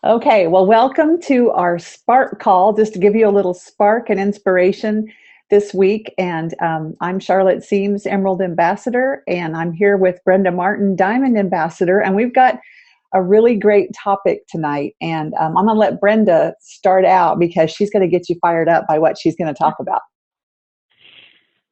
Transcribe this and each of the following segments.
Okay, well, welcome to our Spark Call, just to give you a little spark and inspiration this week. And I'm Charlotte Siems, Emerald Ambassador, and I'm here with Brenda Martin, Diamond Ambassador. And we've got a really great topic tonight. And I'm going to let Brenda start out because she's going to get you fired up by what she's going to talk about.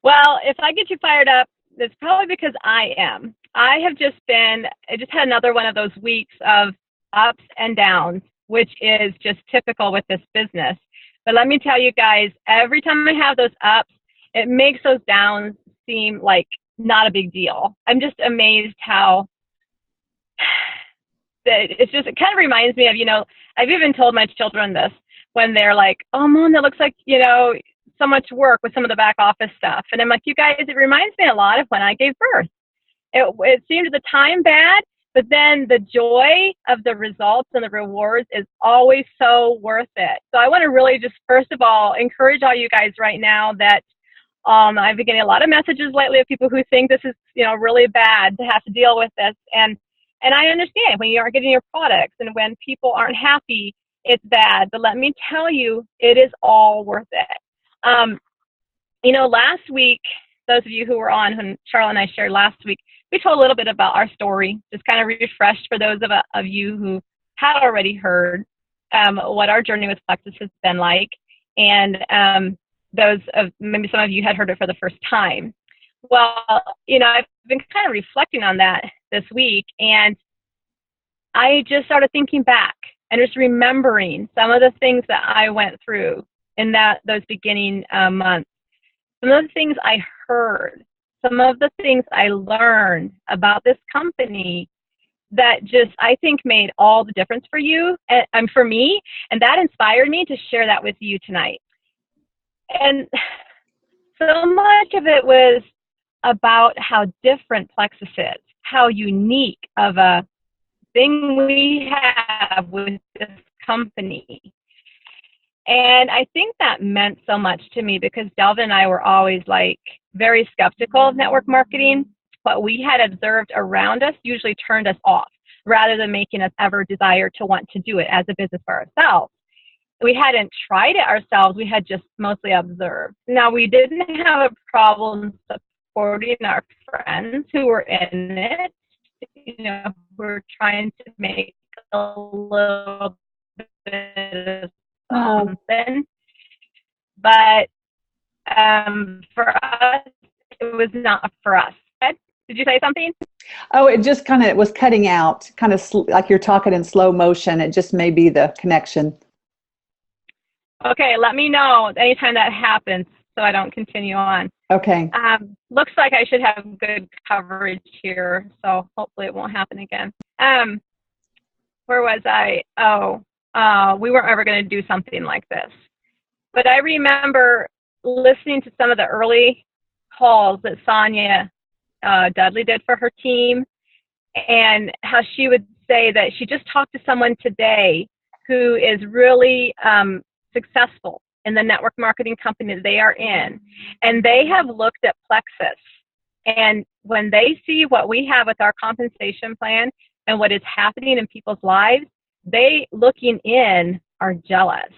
Well, if I get you fired up, it's probably because I am. I just had another one of those weeks of ups and downs, which is just typical with this business. But let me tell you guys, every time I have those ups, it makes those downs seem like not a big deal. I'm just amazed how it kind of reminds me of, I've even told my children this when they're like, oh, Mom, that looks like, so much work with some of the back office stuff. And I'm like, you guys, it reminds me a lot of when I gave birth. It seemed at the time bad, but then the joy of the results and the rewards is always so worth it. So I want to really just, first of all, encourage all you guys right now that I've been getting a lot of messages lately of people who think this is, really bad to have to deal with this. And I understand when you aren't getting your products and when people aren't happy, it's bad. But let me tell you, it is all worth it. Last week, those of you who were on when Charlotte and I shared last week, we told a little bit about our story, just kind of refreshed for those of you who had already heard what our journey with Plexus has been like, and maybe some of you had heard it for the first time. Well, I've been kind of reflecting on that this week, and I just started thinking back and just remembering some of the things that I went through in those beginning months, some of the things I heard, some of the things I learned about this company that just, I think, made all the difference for you and for me. And that inspired me to share that with you tonight. And so much of it was about how different Plexus is, how unique of a thing we have with this company. And I think that meant so much to me because Delvin and I were always very skeptical of network marketing. What we had observed around us usually turned us off rather than making us ever desire to want to do it as a business for ourselves. We hadn't tried it ourselves. We had just mostly observed. Now, we didn't have a problem supporting our friends who were in it, who were trying to make a little bit of something. But for us, it was not for us. Did you say something? Oh, it just it was cutting out, like you're talking in slow motion. It just may be the connection. Okay, let me know anytime that happens so I don't continue on. Okay. Looks like I should have good coverage here, so hopefully it won't happen again. Where was I? We weren't ever going to do something like this. But I remember listening to some of the early calls that Sonia Dudley did for her team, and how she would say that she just talked to someone today who is really successful in the network marketing company that they are in. And they have looked at Plexus. And when they see what we have with our compensation plan and what is happening in people's lives, they looking in are jealous.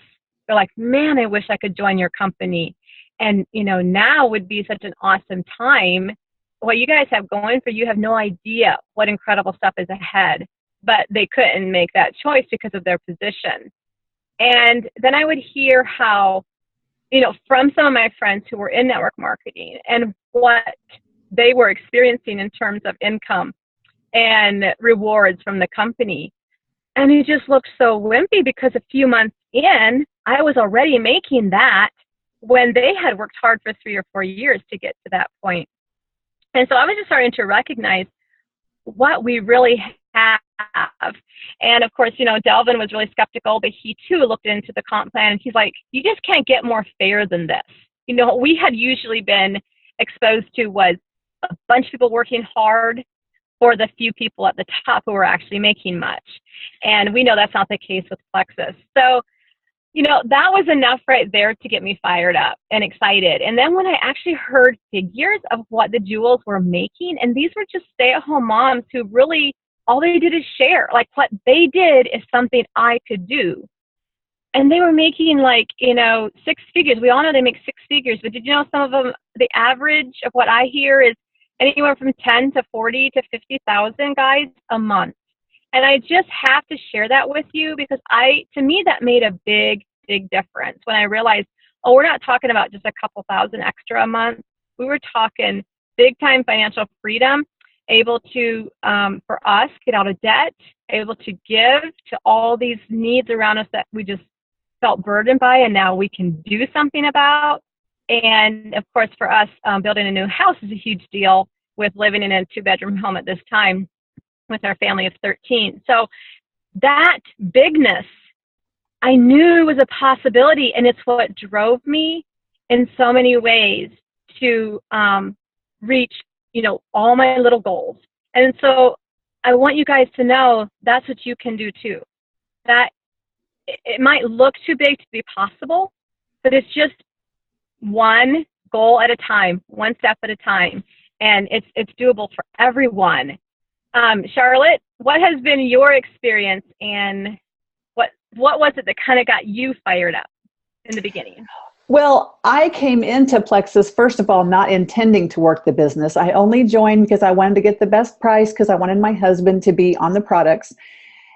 They're like, man, I wish I could join your company. And, now would be such an awesome time. What you guys have going for you have no idea what incredible stuff is ahead. But they couldn't make that choice because of their position. And then I would hear how, from some of my friends who were in network marketing and what they were experiencing in terms of income and rewards from the company. And it just looked so wimpy because a few months in, I was already making that when they had worked hard for 3 or 4 years to get to that point. And so I was just starting to recognize what we really have. And of course, Delvin was really skeptical, but he too looked into the comp plan and he's like, you just can't get more fair than this. What we had usually been exposed to was a bunch of people working hard for the few people at the top who were actually making much. And we know that's not the case with Plexus. So, that was enough right there to get me fired up and excited. And then when I actually heard figures of what the jewels were making, and these were just stay-at-home moms who really all they did is share. Like what they did is something I could do. And they were making like, you know, 6 figures. We all know they make 6 figures, but did you know some of them, the average of what I hear is anywhere from 10 to 40 to 50,000 guys a month. And I just have to share that with you because to me, that made a big, big difference when I realized, oh, we're not talking about just a couple thousand extra a month. We were talking big time financial freedom, able to, for us, get out of debt, able to give to all these needs around us that we just felt burdened by, and now we can do something about. And of course, for us, building a new house is a huge deal with living in a 2-bedroom home at this time with our family of 13. So that bigness, I knew was a possibility, and it's what drove me in so many ways to reach, you know, all my little goals. And so I want you guys to know that's what you can do too. That it might look too big to be possible, but it's just one goal at a time, one step at a time, and it's doable for everyone. Charlotte, what has been your experience, and what was it that kind of got you fired up in the beginning? Well, I came into Plexus, first of all, not intending to work the business. I only joined because I wanted to get the best price because I wanted my husband to be on the products.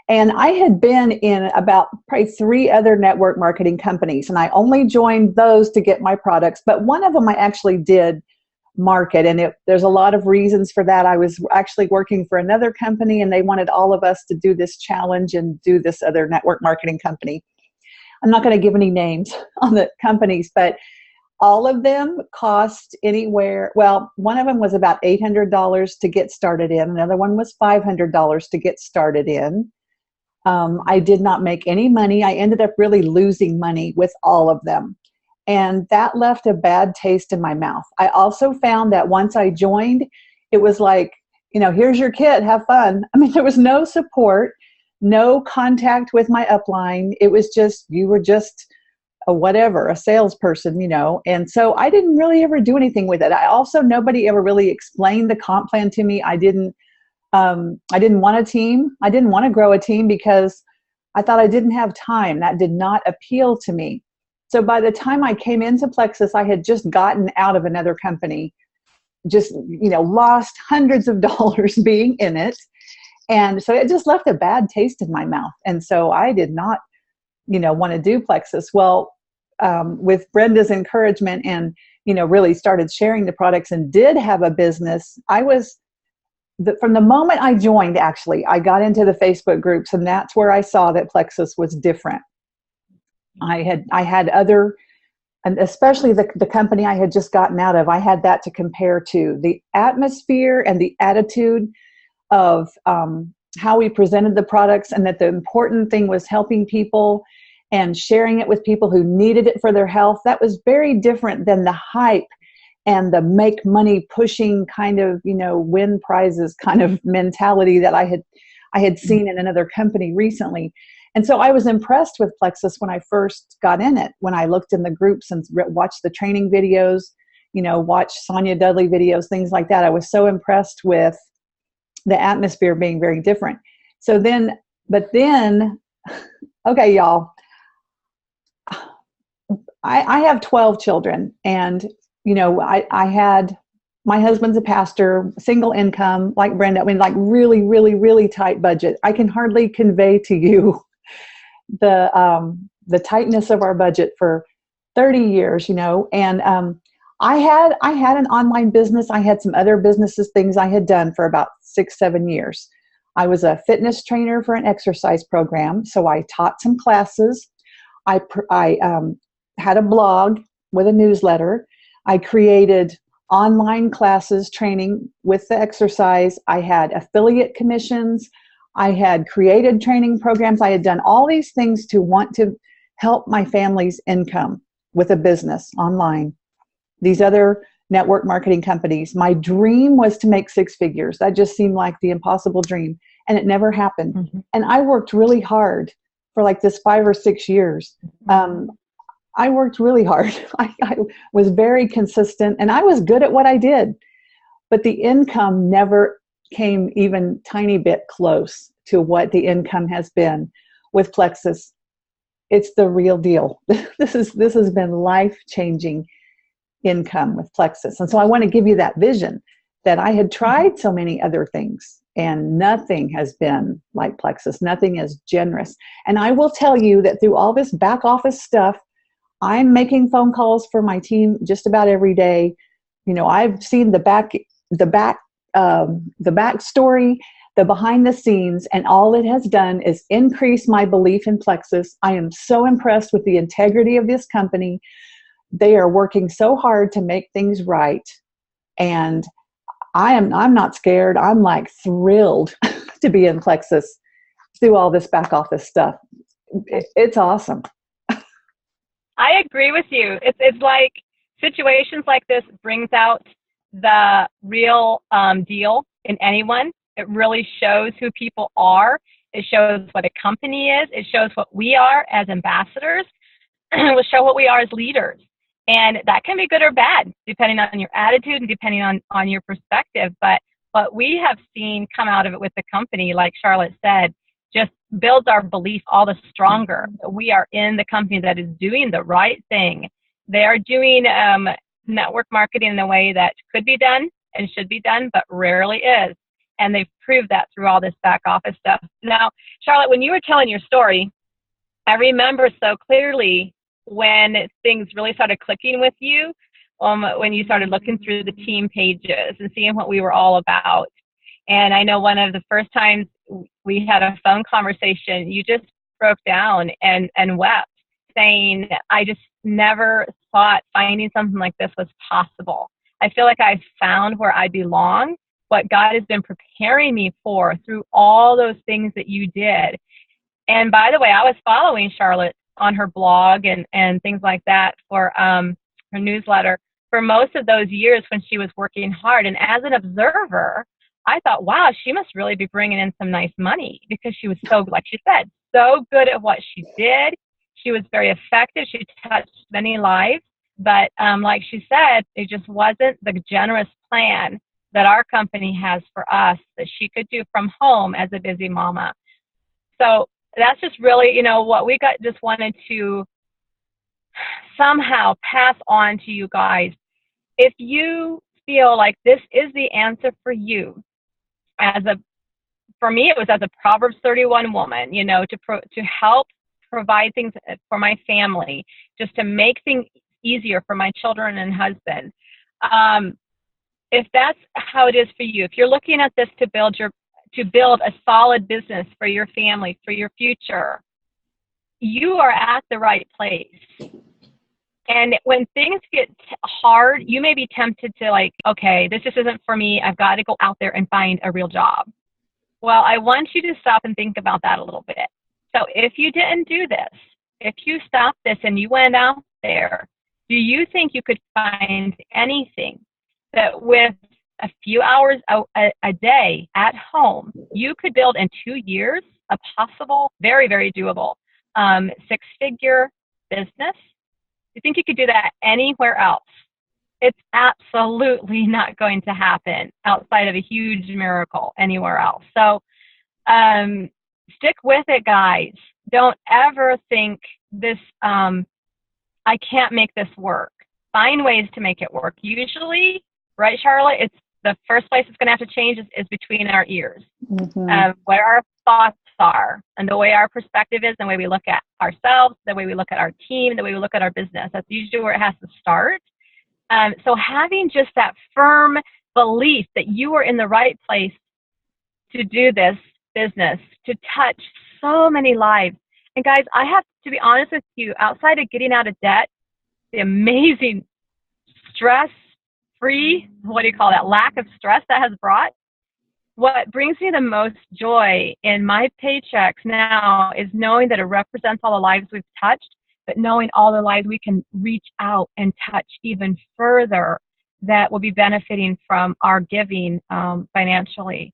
And I had been in about probably 3 other network marketing companies, and I only joined those to get my products. But one of them I actually did market, and there's a lot of reasons for that. I was actually working for another company, and they wanted all of us to do this challenge and do this other network marketing company. I'm not going to give any names on the companies, but all of them cost anywhere, well, one of them was about $800 to get started in. Another one was $500 to get started in. I did not make any money. I ended up really losing money with all of them. And that left a bad taste in my mouth. I also found that once I joined, it was like, you know, here's your kit, have fun. I mean, there was no support, no contact with my upline. It was just, you were just a salesperson, you know. And so I didn't really ever do anything with it. Nobody ever really explained the comp plan to me. I didn't want a team. I didn't want to grow a team because I thought I didn't have time. That did not appeal to me. So by the time I came into Plexus, I had just gotten out of another company, just, you know, lost hundreds of dollars being in it. And so it just left a bad taste in my mouth. And so I did not, you know, want to do Plexus. Well, with Brenda's encouragement and, you know, really started sharing the products and did have a business, from the moment I joined, actually, I got into the Facebook groups, and that's where I saw that Plexus was different. I had other, and especially the company I had just gotten out of, I had that to compare to. The atmosphere and the attitude of how we presented the products, and that the important thing was helping people and sharing it with people who needed it for their health. That was very different than the hype and the make money pushing kind of, you know, win prizes kind of mentality that I had seen in another company recently. And so I was impressed with Plexus when I first got in it, when I looked in the groups and watched the training videos, you know, watched Sonia Dudley videos, things like that. I was so impressed with the atmosphere being very different. But then, okay, y'all, I have 12 children, and you know, I had, my husband's a pastor, single income, like Brenda. I mean, like really, really, really tight budget. I can hardly convey to you the tightness of our budget for 30 years, you know. And I had an online business. I had some other businesses, things I had done for about 6-7 years. I was a fitness trainer for an exercise program, so I taught some classes. I had a blog with a newsletter. I created online classes training with the exercise. I had affiliate commissions. I had created training programs. I had done all these things to want to help my family's income with a business online. These other network marketing companies. My dream was to make 6 figures. That just seemed like the impossible dream, and it never happened. Mm-hmm. And I worked really hard for like this 5 or 6 years. I worked really hard. I was very consistent, and I was good at what I did, but the income never came even tiny bit close to what the income has been with Plexus. It's the real deal. This has been life-changing income with Plexus. And so I want to give you that vision that I had tried so many other things and nothing has been like Plexus. Nothing is generous. And I will tell you that through all this back office stuff, I'm making phone calls for my team just about every day. You know, I've seen the backstory, the behind the scenes, and all it has done is increase my belief in Plexus. I am so impressed with the integrity of this company. They are working so hard to make things right, and I'm not scared. I'm like thrilled to be in Plexus through all this back office stuff. It's awesome. I agree with you. It's like situations like this brings out the real deal in anyone. It really shows who people are. It shows what a company is. It shows what we are as ambassadors. It will show what we are as leaders. And that can be good or bad, depending on your attitude and depending on your perspective. But what we have seen come out of it with the company, like Charlotte said, just builds our belief all the stronger that we are in the company that is doing the right thing. They are doing network marketing in a way that could be done and should be done, but rarely is. And they've proved that through all this back office stuff. Now, Charlotte, when you were telling your story, I remember so clearly when things really started clicking with you, when you started looking through the team pages and seeing what we were all about. And I know one of the first times we had a phone conversation, you just broke down and wept, saying, I just never thought finding something like this was possible. I feel like I found where I belong, what God has been preparing me for through all those things that you did. And by the way, I was following Charlotte on her blog and things like that for her newsletter for most of those years when she was working hard. And as an observer, I thought, wow, she must really be bringing in some nice money because she was so, like she said, so good at what she did. She was very effective. She touched many lives. But like she said, it just wasn't the generous plan that our company has for us that she could do from home as a busy mama. So that's just really, what we just wanted to somehow pass on to you guys. If you feel like this is the answer for you, for me, it was as a Proverbs 31 woman, to help provide things for my family, just to make things easier for my children and husband. If that's how it is for you, if you're looking at this to build a solid business for your family, for your future, you are at the right place. And when things get hard, you may be tempted to okay, this just isn't for me. I've got to go out there and find a real job. Well, I want you to stop and think about that a little bit. So if you didn't do this, if you stopped this and you went out there, do you think you could find anything that with a few hours a day at home, you could build in 2 years a possible, very, very doable six-figure business? You think you could do that anywhere else? It's absolutely not going to happen outside of a huge miracle anywhere else. So stick with it, guys. Don't ever think this, I can't make this work. Find ways to make it work. Usually, right, Charlotte, it's the first place it's going to have to change is between our ears, where our thoughts are and the way our perspective is, the way we look at ourselves, the way we look at our team, the way we look at our business. That's usually where it has to start. So having just that firm belief that you are in the right place to do this business, to touch so many lives. And guys, I have to be honest with you, outside of getting out of debt, the amazing stress-free, lack of stress that has brought, what brings me the most joy in my paychecks now is knowing that it represents all the lives we've touched, but knowing all the lives we can reach out and touch even further that will be benefiting from our giving financially.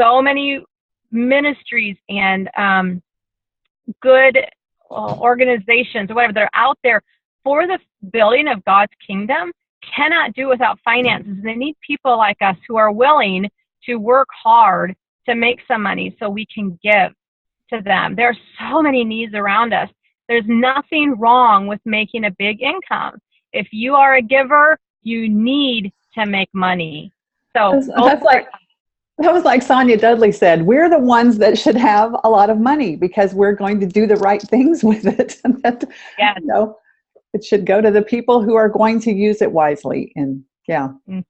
So many ministries and good organizations or whatever, that are out there for the building of God's kingdom, cannot do without finances. They need people like us who are willing to work hard to make some money so we can give to them. There are so many needs around us. There's nothing wrong with making a big income. If you are a giver, you need to make money. So that was like Sonia Dudley said, we're the ones that should have a lot of money because we're going to do the right things with it. And that, yes. you know, it should go to the people who are going to use it wisely. And yeah. And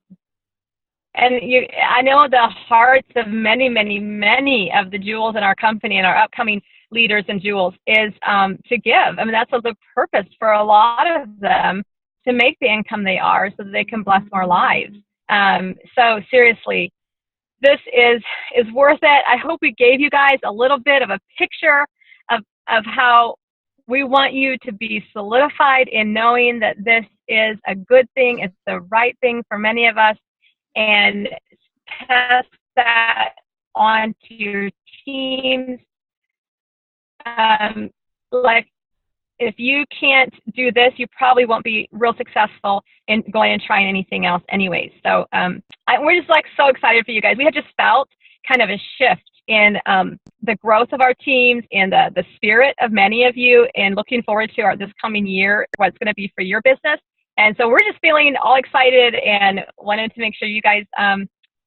I know the hearts of many, many, many of the jewels in our company and our upcoming leaders and jewels is to give. I mean, that's the purpose for a lot of them, to make the income they are so that they can bless more lives. So seriously, this is worth it. I hope we gave you guys a little bit of a picture of how we want you to be solidified in knowing that this is a good thing. It's the right thing for many of us, and pass that on to your teams. Like, if you can't do this, you probably won't be real successful in going and trying anything else anyways. So we're just like so excited for you guys. We have just felt kind of a shift in the growth of our teams and the spirit of many of you, and looking forward to this coming year, what's going to be for your business. And so we're just feeling all excited and wanted to make sure you guys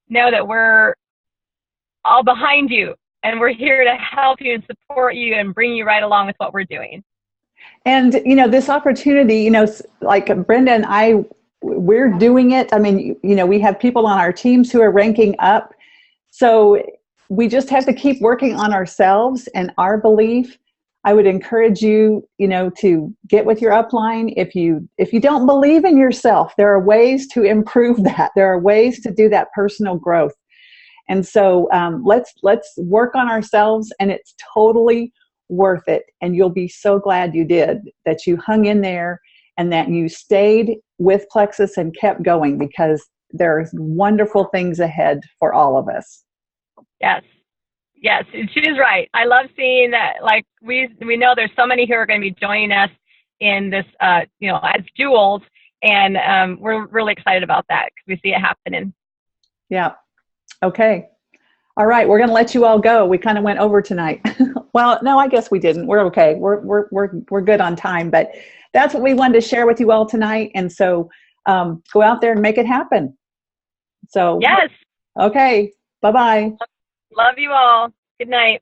know that we're all behind you, and we're here to help you and support you and bring you right along with what we're doing. And, you know, this opportunity, you know, like Brenda and I, we're doing it. I mean, you know, we have people on our teams who are ranking up. So we just have to keep working on ourselves and our belief. I would encourage you, you know, to get with your upline. If you don't believe in yourself, there are ways to improve that. There are ways to do that personal growth. And so let's work on ourselves, and it's totally worth it. And you'll be so glad you did, that you hung in there and that you stayed with Plexus and kept going, because there's wonderful things ahead for all of us. Yes. Yes, she's right. I love seeing that. Like, we know there's so many who are going to be joining us in this, you know, as jewels, and we're really excited about that because we see it happening. Yeah. Okay. All right. We're going to let you all go. We kind of went over tonight. Well, no, I guess we didn't. We're okay. We're good on time, but that's what we wanted to share with you all tonight. And so go out there and make it happen. So, yes. Okay. Bye-bye. Love you all. Good night.